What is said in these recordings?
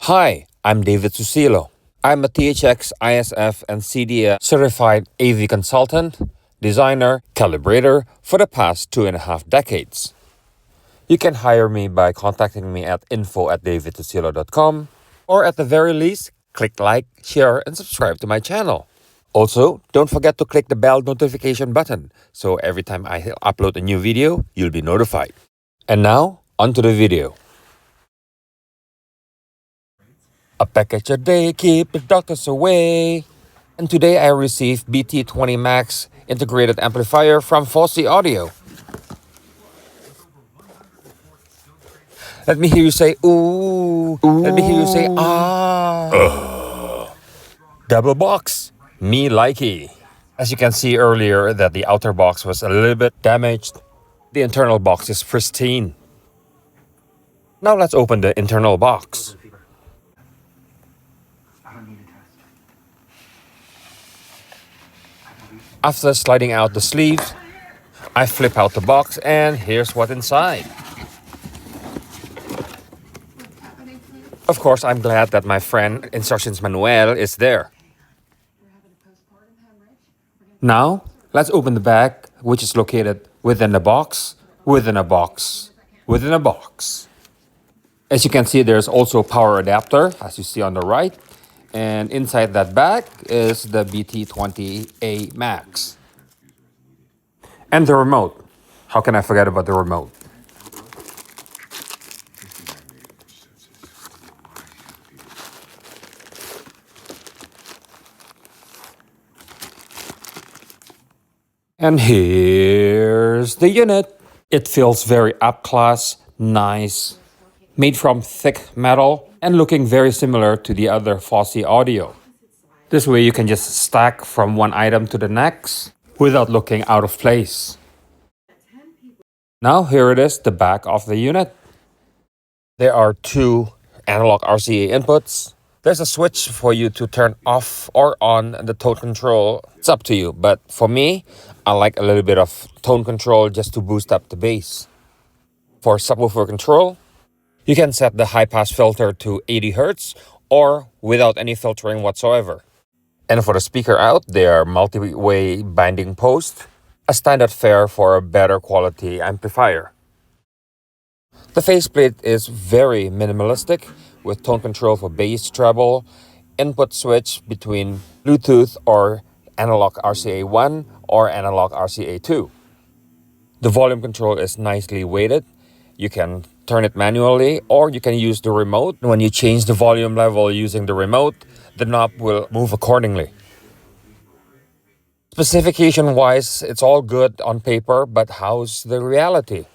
Hi, I'm David Susilo. I'm a THX, ISF, and CDA certified AV consultant, designer, calibrator for the past 2.5 decades. You can hire me by contacting me at info@davidsusilo.com, or at the very least, click like, share, and subscribe to my channel. Also, don't forget to click the bell notification button so every time I upload a new video, you'll be notified. And now, onto the video. A package a day, keep the doctors away. And today I received BT20A Max integrated amplifier from Fosi Audio. Let me hear you say ooh. Let me hear you say ah. Double box. Me likey. As you can see earlier that the outer box was a little bit damaged. The internal box is pristine. Now let's open the internal box. After sliding out the sleeves, I flip out the box and here's what's inside. Of course, I'm glad that my friend Instructions Manuel is there. Now, let's open the bag, which is located within the box, within a box, within a box. As you can see, there's also a power adapter, as you see on the right. And inside that bag is the BT20A Max. And the remote. How can I forget about the remote? And here's the unit. It feels very up-class, nice, made from thick metal and looking very similar to the other Fosi Audio. This way you can just stack from one item to the next without looking out of place. Now here it is, the back of the unit. There are two analog RCA inputs. There's a switch for you to turn off or on the tone control. It's up to you, but for me, I like a little bit of tone control just to boost up the bass. For subwoofer control, you can set the high-pass filter to 80 Hz or without any filtering whatsoever. And for the speaker out, they are multi-way binding post, a standard fare for a better quality amplifier. The faceplate is very minimalistic with tone control for bass, treble, input switch between Bluetooth or analog RCA 1 or analog RCA 2. The volume control is nicely weighted. You can turn it manually or you can use the remote. When you change the volume level using the remote, the knob will move accordingly. Specification-wise, it's all good on paper, but how's the reality?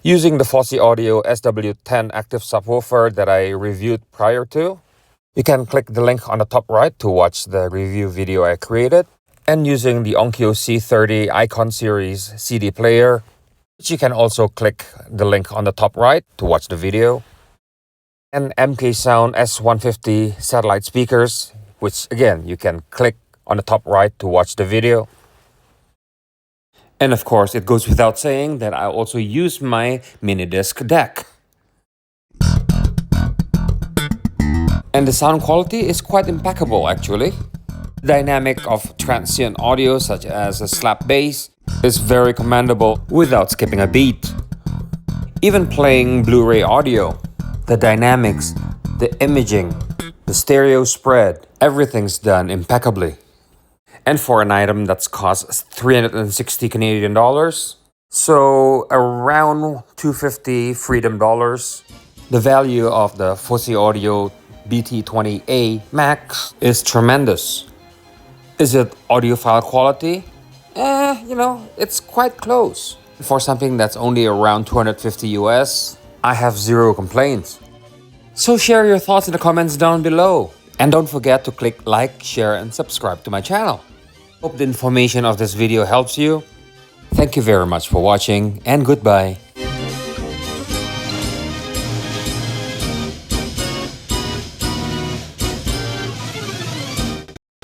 Using the Fosi Audio SW10 active subwoofer that I reviewed prior to, you can click the link on the top right to watch the review video I created. And using the Onkyo C30 Icon Series CD player, which you can also click the link on the top right to watch the video. And MK Sound S150 satellite speakers, which again, you can click on the top right to watch the video. And of course, it goes without saying that I also use my mini disc deck. And the sound quality is quite impeccable actually. The dynamic of transient audio such as a slap bass is very commendable without skipping a beat. Even playing Blu-ray audio, the dynamics, the imaging, the stereo spread, everything's done impeccably. And for an item that's cost 360 Canadian dollars, so around 250 Freedom dollars, the value of the Fosi Audio BT20A Max is tremendous. Is it audiophile quality? It's quite close. For something that's only around 250 US, I have zero complaints. So share your thoughts in the comments down below. And don't forget to click like, share, and subscribe to my channel. Hope the information of this video helps you. Thank you very much for watching, and goodbye.